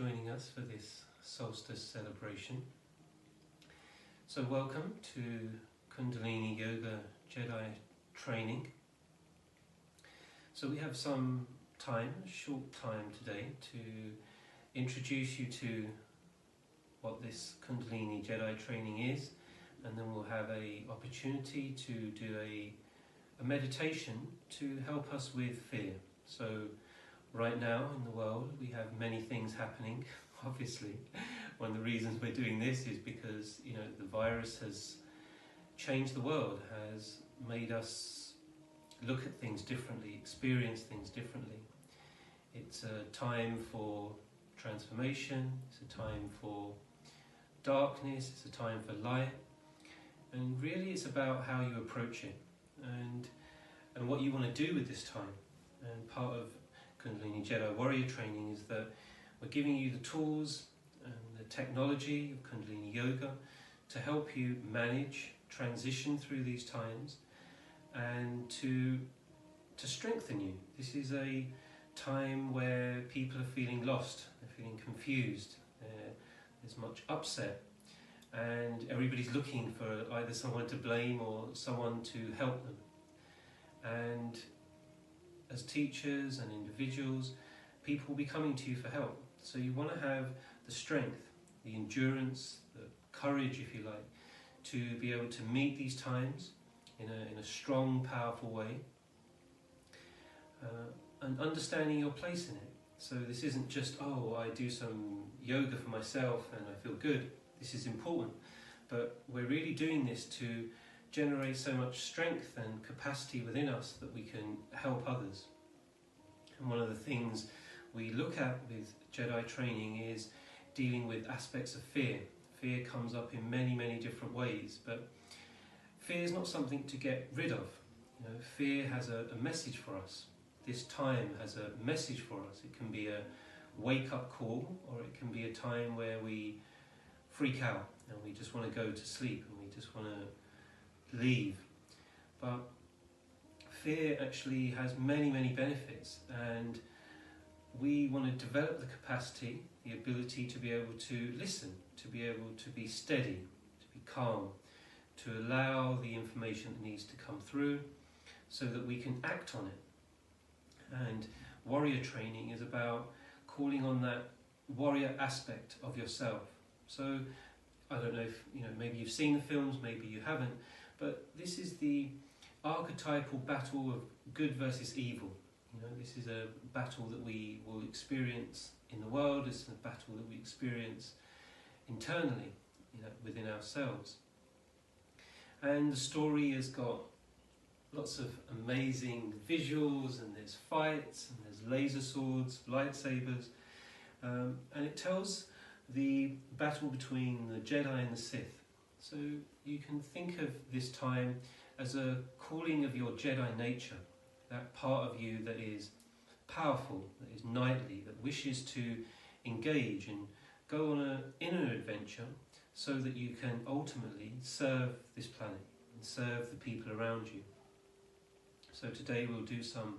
joining us for this Solstice celebration. So welcome to Kundalini Yoga Jedi training. So we have some time, a short time today, to introduce you to what this Kundalini Jedi training is, and then we'll have an opportunity to do a meditation to help us with fear. So right now in the world we have many things happening. Obviously, one of the reasons we're doing this is because the virus has changed the world, has made us look at things differently, experience things differently. It's a time for transformation, it's a time for darkness, it's a time for light, and really it's about how you approach it and what you want to do with this time. And part of Kundalini Jedi warrior training is that we're giving you the tools and the technology of Kundalini Yoga to help you manage, transition through these times, and to strengthen you. This is a time where people are feeling lost, they're feeling confused, there's much upset, and everybody's looking for either someone to blame or someone to help them. And as teachers and individuals, people will be coming to you for help. So you want to have the strength, the endurance, the courage, if you like, to be able to meet these times in a strong, powerful way, and understanding your place in it. So this isn't just, oh, I do some yoga for myself and I feel good. This is important, but we're really doing this to generate so much strength and capacity within us that we can help others. And one of the things we look at with Jedi training is dealing with aspects of fear. Fear comes up in many, many different ways, but fear is not something to get rid of. Fear has a message for us. This time has a message for us. It can be a wake-up call, or it can be a time where we freak out and we just want to go to sleep and we just want to leave. But fear actually has many, many benefits, and we want to develop the capacity, the ability to be able to listen, to be able to be steady, to be calm, to allow the information that needs to come through so that we can act on it. And warrior training is about calling on that warrior aspect of yourself. So I don't know if maybe you've seen the films, maybe you haven't, but this is the archetypal battle of good versus evil. This is a battle that we will experience in the world. It's a battle that we experience internally, within ourselves. And the story has got lots of amazing visuals, and there's fights, and there's laser swords, lightsabers, and it tells the battle between the Jedi and the Sith. So you can think of this time as a calling of your Jedi nature, that part of you that is powerful, that is knightly, that wishes to engage and go on an inner adventure so that you can ultimately serve this planet and serve the people around you. So today we'll do some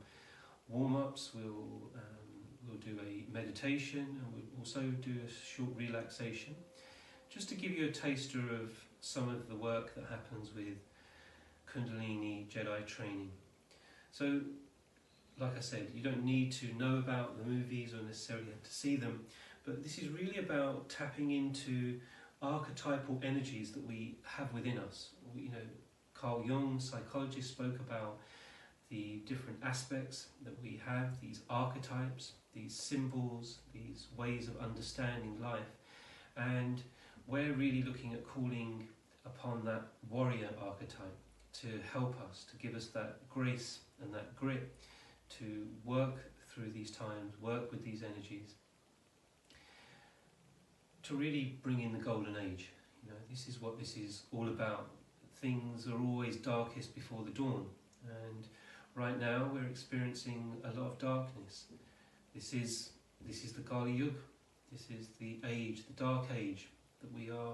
warm-ups, we'll do a meditation, and we'll also do a short relaxation, just to give you a taster of some of the work that happens with Kundalini Jedi training. So, like I said, you don't need to know about the movies or necessarily have to see them, but this is really about tapping into archetypal energies that we have within us. Carl Jung, psychologist, spoke about the different aspects that we have, these archetypes, these symbols, these ways of understanding life, and we're really looking at calling upon that warrior archetype to help us, to give us that grace and that grit to work through these times, work with these energies, to really bring in the golden age. This is what this is all about. Things are always darkest before the dawn, and right now we're experiencing a lot of darkness. This is the Kaley Yuga. This is the age, the dark age that we are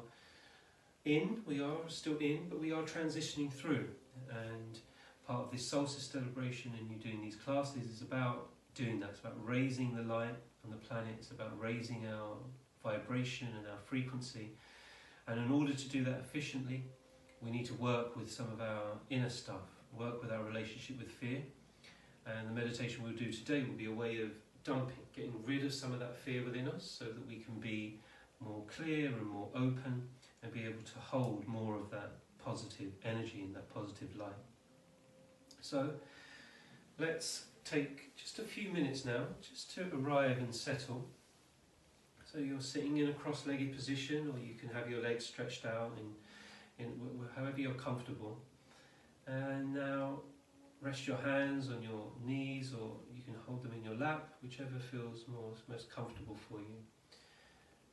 in. We are still in, but we are transitioning through. And part of this Solstice celebration and you doing these classes is about doing that. It's about raising the light on the planet. It's about raising our vibration and our frequency. And in order to do that efficiently, we need to work with some of our inner stuff, work with our relationship with fear. And the meditation we'll do today will be a way of dumping, getting rid of some of that fear within us so that we can be more clear and more open and be able to hold more of that positive energy and that positive light. So let's take just a few minutes now just to arrive and settle. So you're sitting in a cross-legged position, or you can have your legs stretched out in however you're comfortable. And now rest your hands on your knees, or you can hold them in your lap, whichever feels most comfortable for you.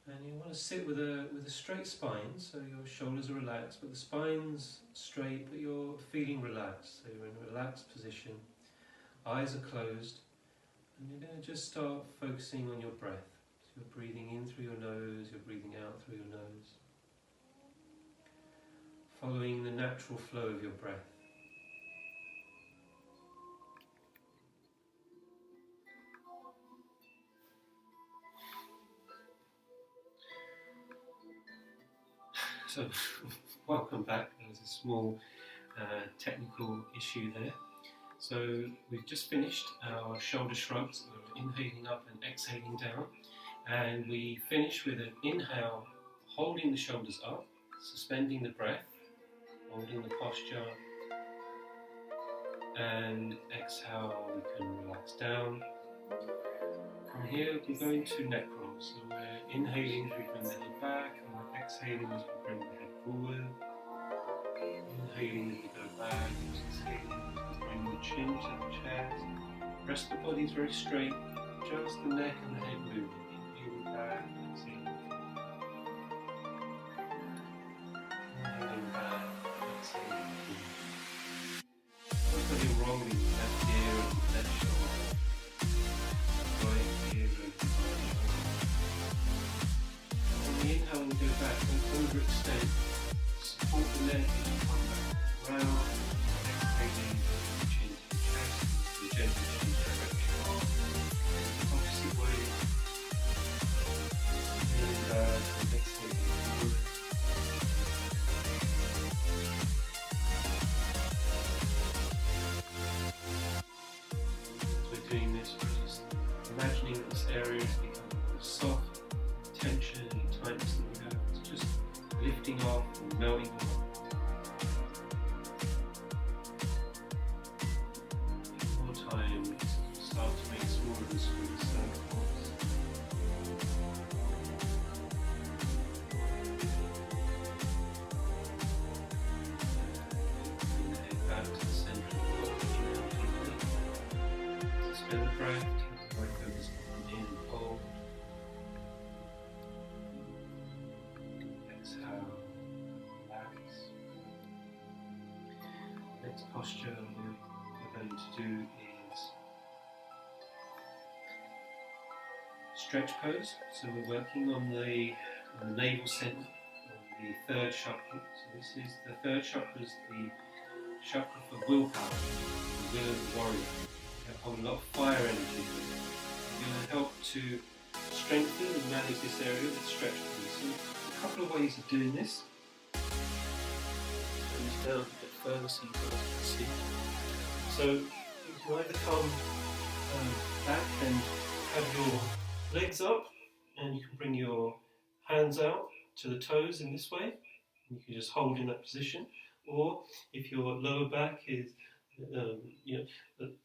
And you want to sit with a straight spine, so your shoulders are relaxed, but the spine's straight, but you're feeling relaxed. So you're in a relaxed position, eyes are closed, and you're going to just start focusing on your breath. So you're breathing in through your nose, you're breathing out through your nose, following the natural flow of your breath. So, welcome back. There was a small technical issue there. So, we've just finished our shoulder shrugs. We're inhaling up and exhaling down. And we finish with an inhale, holding the shoulders up, suspending the breath, holding the posture. And exhale, we can relax down. From here, we're going to neck rolls. So, we're inhaling as we bring the head back. Exhaling as we bring the head forward. Inhaling as we go back. Exhaling as we bring the chin to the chest. Rest the body's very straight. Just the neck and the head moving. Inhaling back. Exhaling. Inhaling back. Exhaling. There's nothing wrong with the left ear and the left shoulder. Right ear and the right shoulder. Inhale and go back, don't overextend. Support the neck as you come back round. Exhaling, chin to the chest, the gentle chin direction. Opposite way. Inhaling back and exhaling forward. As we're doing this, we're just imagining that this area is becoming soft. Tension and tightness that we have, it's just lifting off and melting off. More time, start to make smaller and smaller circles. And head back to the centre of the body. Suspend the breath, take the right focus in and hold. Next posture we're going to do is stretch pose. So we're working on the navel centre, on the third chakra. So this is the third chakra, is the chakra for willpower, the will of the warrior. You have a lot of fire energy. We're going to help to strengthen and manage this area with stretch pose. So a couple of ways of doing this. Down a bit further so you guys can see. So you can either come back and have your legs up, and you can bring your hands out to the toes in this way, and you can just hold in that position. Or if your lower back is a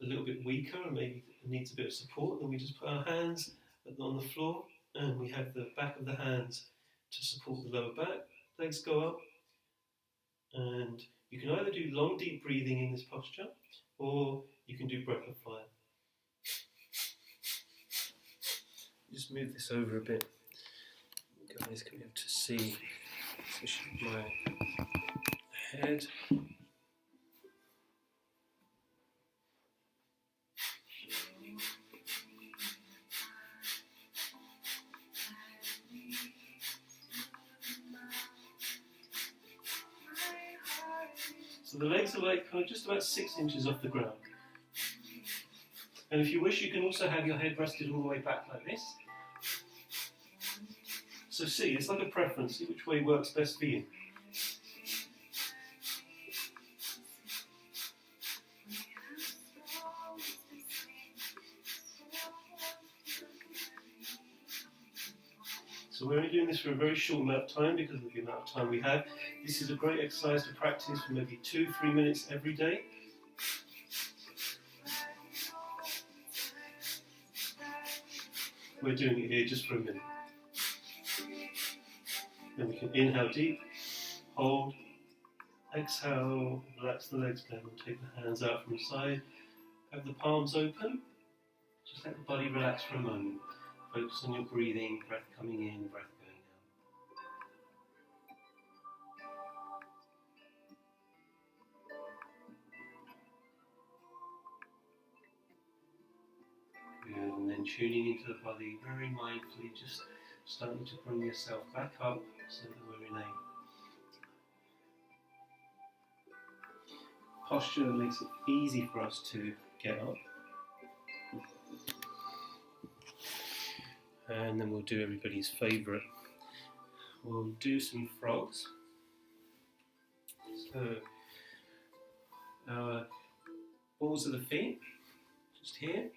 little bit weaker and maybe needs a bit of support, then we just put our hands on the floor and we have the back of the hands to support the lower back. Legs go up. And you can either do long, deep breathing in this posture, or you can do breath of fire. Just move this over a bit. You guys can be able to see my head. So the legs are like kind of just about 6 inches off the ground. And if you wish, you can also have your head rested all the way back like this. So see, it's like a preference, see which way works best for you. So we're only doing this for a very short amount of time because of the amount of time we have. This is a great exercise to practice for maybe 2-3 minutes every day. We're doing it here just for a minute. Then we can inhale deep, hold, exhale, relax the legs down, take the hands out from the side, have the palms open, just let the body relax for a moment. Focus on your breathing, breath coming in, breath going out. Good, and then tuning into the body very mindfully, just starting to bring yourself back up so that we're in a posture that makes it easy for us to get up. And then we'll do everybody's favourite. We'll do some frogs. So our balls of the feet, just here,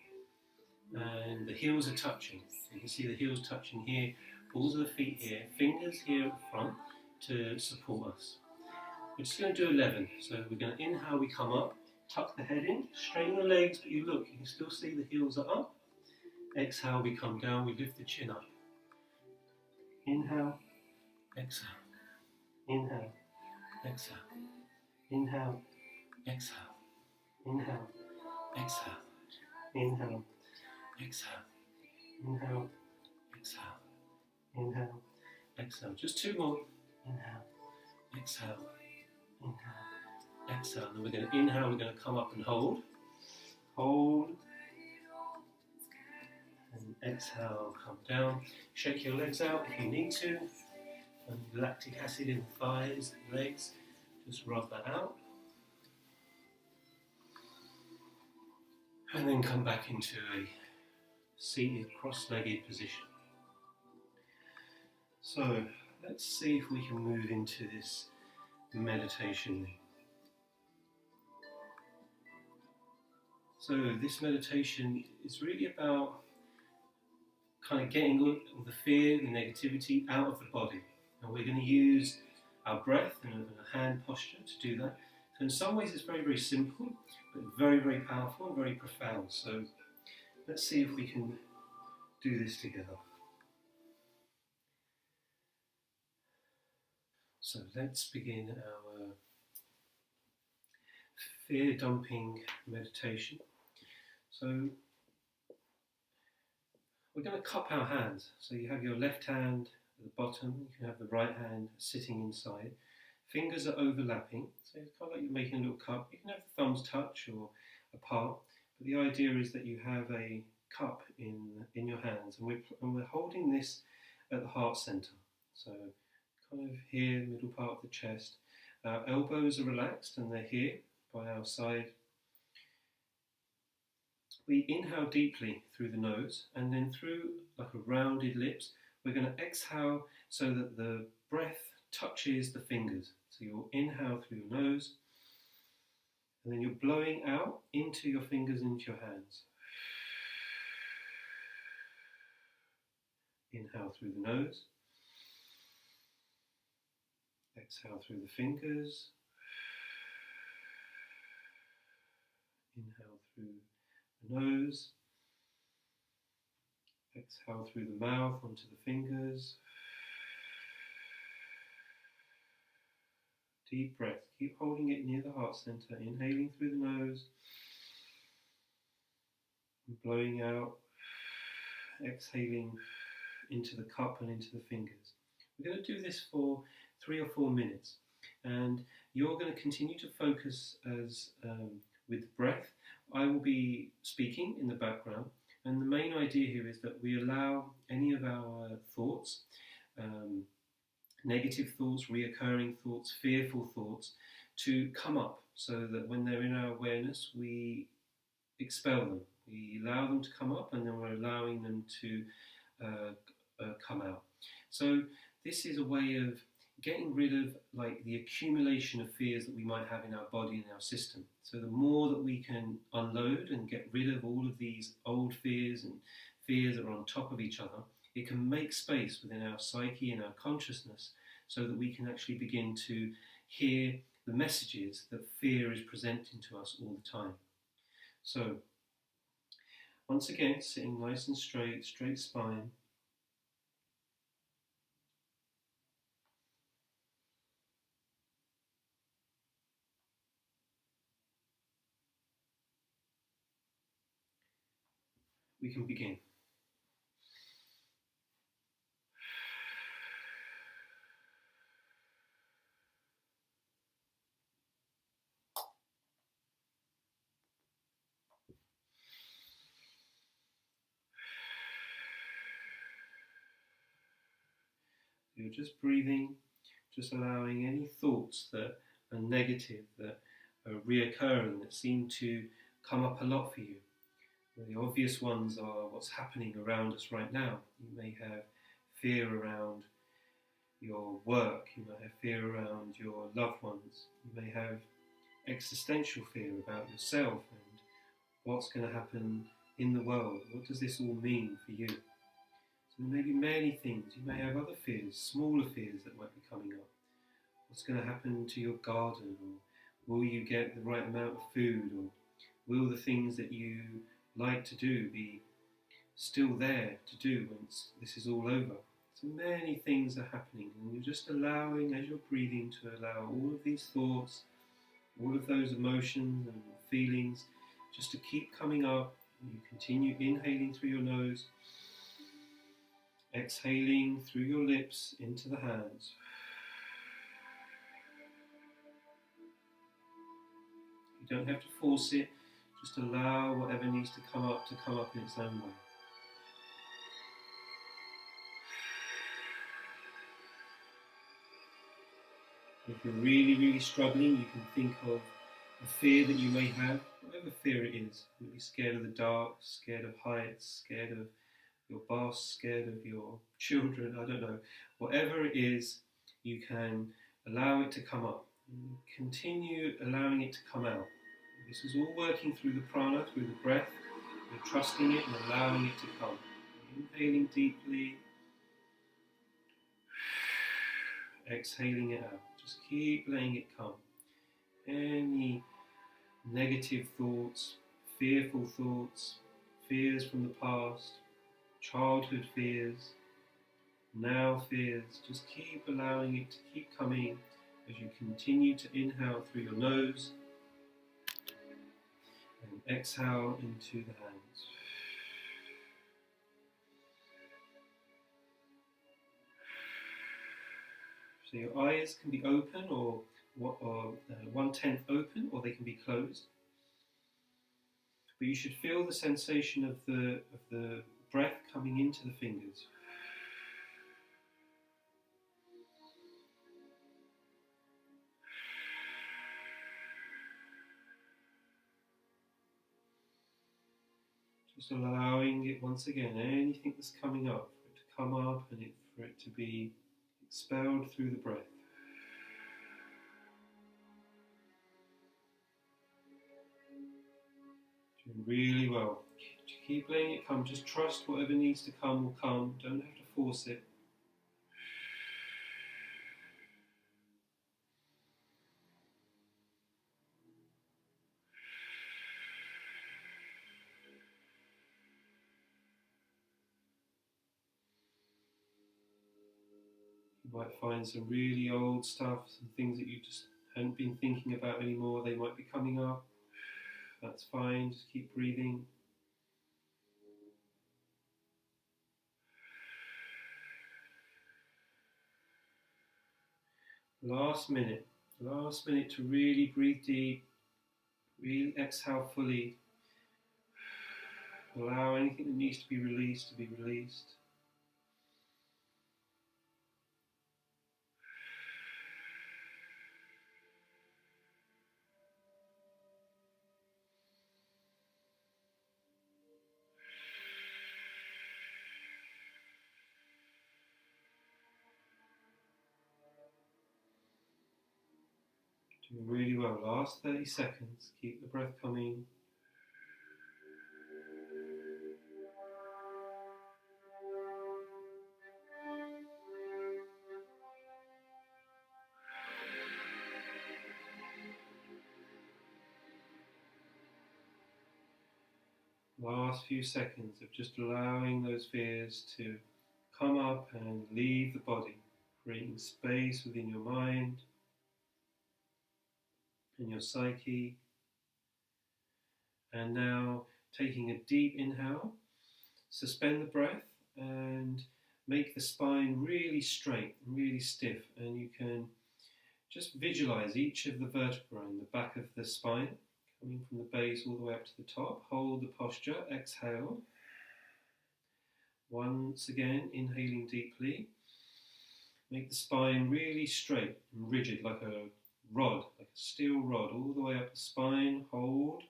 and the heels are touching. You can see the heels touching here, balls of the feet here, fingers here at the front to support us. We're just going to do 11. So we're going to inhale, we come up, tuck the head in, straighten the legs, but you look, you can still see the heels are up. Exhale, we come down, we lift the chin up. Inhale, exhale, inhale, exhale, inhale, exhale, inhale, exhale, inhale, exhale, inhale, exhale, inhale, exhale. Just 2 more. Inhale, exhale, inhale, exhale. And we're going to inhale, we're going to come up and hold. Hold. And exhale, come down. Shake your legs out if you need to. And lactic acid in the thighs, the legs. Just rub that out. And then come back into a seated, cross-legged position. So let's see if we can move into this meditation. So this meditation is really about kind of getting all the fear, the negativity out of the body. And we're going to use our breath and a hand posture to do that. So in some ways it's very, very simple, but very, very powerful, very profound. So let's see if we can do this together. So let's begin our fear dumping meditation. So we're going to cup our hands. So you have your left hand at the bottom, you can have the right hand sitting inside. Fingers are overlapping, so it's kind of like you're making a little cup. You can have the thumbs touch or apart, but the idea is that you have a cup in your hands, and we're holding this at the heart center. So kind of here, middle part of the chest. Our elbows are relaxed and they're here by our side. We inhale deeply through the nose, and then through like a rounded lips, we're going to exhale so that the breath touches the fingers. So you'll inhale through your nose, and then you're blowing out into your fingers, into your hands. Inhale through the nose. Exhale through the fingers. Inhale through the nose. Exhale through the mouth onto the fingers. Deep breath. Keep holding it near the heart center. Inhaling through the nose. And blowing out. Exhaling into the cup and into the fingers. We're going to do this for 3 or 4 minutes. And you're going to continue to focus as with the breath. I will be speaking in the background. And the main idea here is that we allow any of our thoughts, negative thoughts, reoccurring thoughts, fearful thoughts, to come up so that when they're in our awareness, we expel them. We allow them to come up, and then we're allowing them to come out. So this is a way of getting rid of like the accumulation of fears that we might have in our body and our system. So the more that we can unload and get rid of all of these old fears and fears that are on top of each other, it can make space within our psyche and our consciousness so that we can actually begin to hear the messages that fear is presenting to us all the time. So once again, sitting nice and straight spine. We can begin. You're just breathing, just allowing any thoughts that are negative, that are reoccurring, that seem to come up a lot for you. The obvious ones are what's happening around us right now. You may have fear around your work, you may have fear around your loved ones, you may have existential fear about yourself and what's going to happen in the world. What does this all mean for you? So there may be many things. You may have other fears, smaller fears that might be coming up. What's going to happen to your garden? Or will you get the right amount of food? Or will the things that you like to do be still there to do once this is all over? So many things are happening, and you're just allowing, as you're breathing, to allow all of these thoughts, all of those emotions and feelings just to keep coming up. You continue inhaling through your nose, exhaling through your lips into the hands. You don't have to force it, just allow whatever needs to come up in its own way. If you're really struggling, you can think of a fear that you may have, whatever fear it is. You might be scared of the dark, scared of heights, scared of your boss, scared of your children, I don't know. Whatever it is, you can allow it to come up. And continue allowing it to come out. This is all working through the prana, through the breath. You're trusting it and allowing it to come. Inhaling deeply, exhaling it out. Just keep letting it come. Any negative thoughts, fearful thoughts, fears from the past, childhood fears, now fears, just keep allowing it to keep coming as you continue to inhale through your nose and exhale into the hands. So your eyes can be open or 1/10 open, or they can be closed. But you should feel the sensation of the breath coming into the fingers. Just allowing it once again, anything that's coming up, for it to come up and for it to be expelled through the breath. Doing really well. Keep letting it come. Just trust whatever needs to come will come. Don't have to force it. You might find some really old stuff, some things that you just hadn't been thinking about anymore. They might be coming up. That's fine. Just keep breathing. Last minute to really breathe deep, really exhale fully. Allow anything that needs to be released to be released. Doing really well. Last 30 seconds. Keep the breath coming. Last few seconds of just allowing those fears to come up and leave the body, creating space within your mind and your psyche. And now taking a deep inhale, suspend the breath and make the spine really straight and really stiff. And you can just visualize each of the vertebrae in the back of the spine, coming from the base all the way up to the top. Hold the posture, exhale. Once again, inhaling deeply. Make the spine really straight and rigid, like a rod, like a steel rod, all the way up the spine. Hold.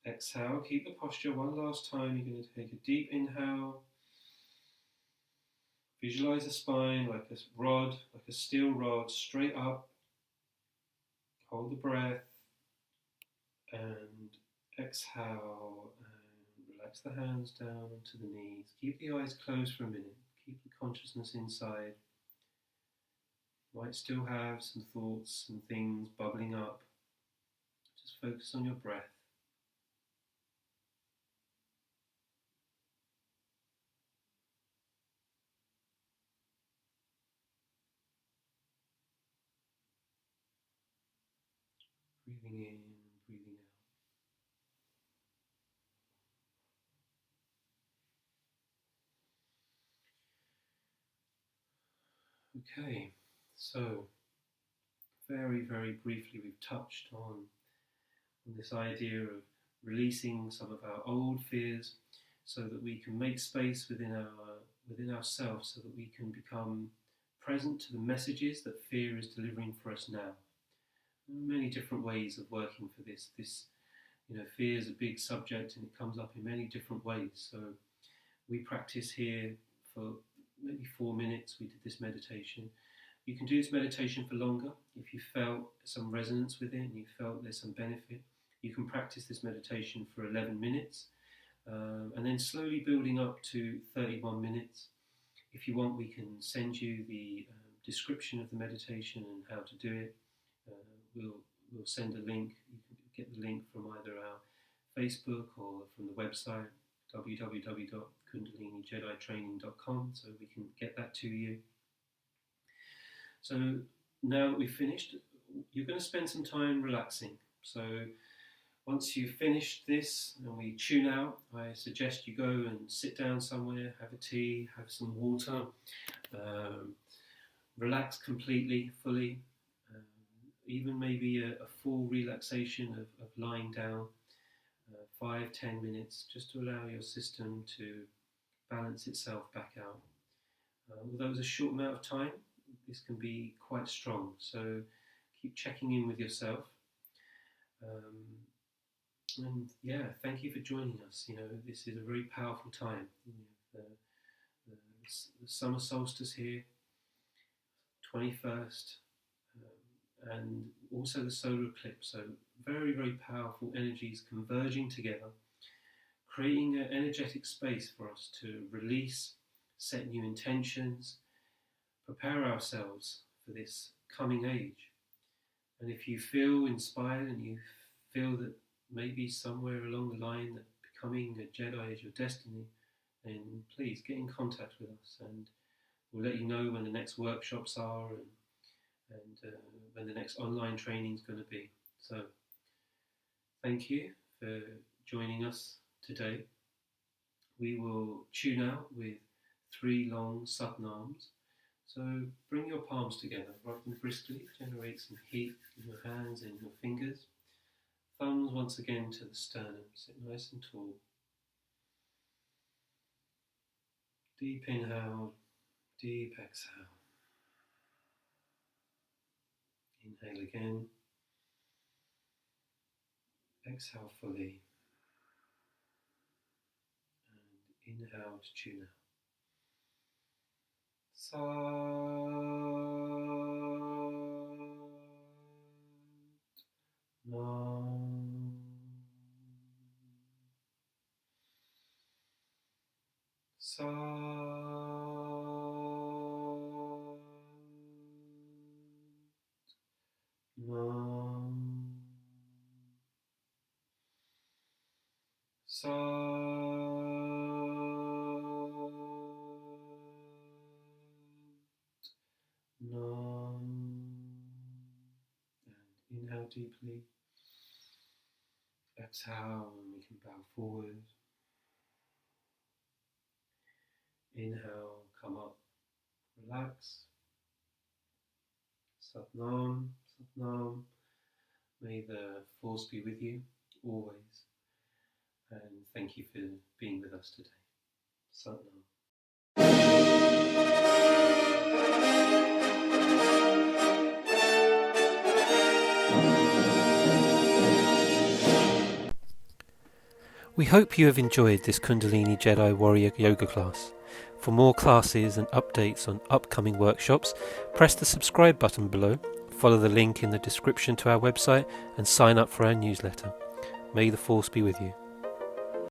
Exhale. Keep the posture one last time. You're going to take a deep inhale. Visualize the spine like a rod, like a steel rod, straight up. Hold the breath and exhale and relax the hands down onto the knees. Keep the eyes closed for a minute. Keep the consciousness inside. Might still have some thoughts and things bubbling up. Just focus on your breath. Breathing in, breathing out. Okay, so very, very briefly we've touched on this idea of releasing some of our old fears so that we can make space within ourselves so that we can become present to the messages that fear is delivering for us now. Many different ways of working for this. Fear is a big subject and it comes up in many different ways. So we practice here for maybe 4 minutes. We did this meditation. You can do this meditation for longer. If you felt some resonance with it and you felt there's some benefit, you can practice this meditation for 11 minutes and then slowly building up to 31 minutes. If you want, we can send you the description of the meditation and how to do it. We'll send a link. You can get the link from either our Facebook or from the website www.kundalinijeditraining.com, so we can get that to you. So now that we've finished, you're going to spend some time relaxing. So once you've finished this and we tune out, I suggest you go and sit down somewhere, have a tea, have some water, relax completely, fully. Even maybe a full relaxation of lying down, 5-10 minutes, just to allow your system to balance itself back out. Although it's a short amount of time, this can be quite strong, so keep checking in with yourself. And yeah, thank you for joining us. This is a very powerful time. The summer solstice here, 21st, and also the solar eclipse. So very, very powerful energies converging together, creating an energetic space for us to release, set new intentions, prepare ourselves for this coming age. And if you feel inspired and you feel that maybe somewhere along the line that becoming a Jedi is your destiny, then please get in contact with us and we'll let you know when the next workshops are and when the next online training is going to be. So thank you for joining us today. We will tune out with 3 long satnams. So bring your palms together, rock them briskly, generate some heat in your hands and your fingers. Thumbs once again to the sternum, sit nice and tall. Deep inhale, deep exhale. Inhale again. Exhale fully. And inhale to tune out. Sa And inhale deeply. Exhale, and we can bow forward. Inhale, come up, relax. Satnam, Satnam. May the force be with you always. And thank you for being with us today. Satnam. We hope you have enjoyed this Kundalini Jedi Warrior Yoga class. For more classes and updates on upcoming workshops, press the subscribe button below, follow the link in the description to our website, and sign up for our newsletter. May the force be with you.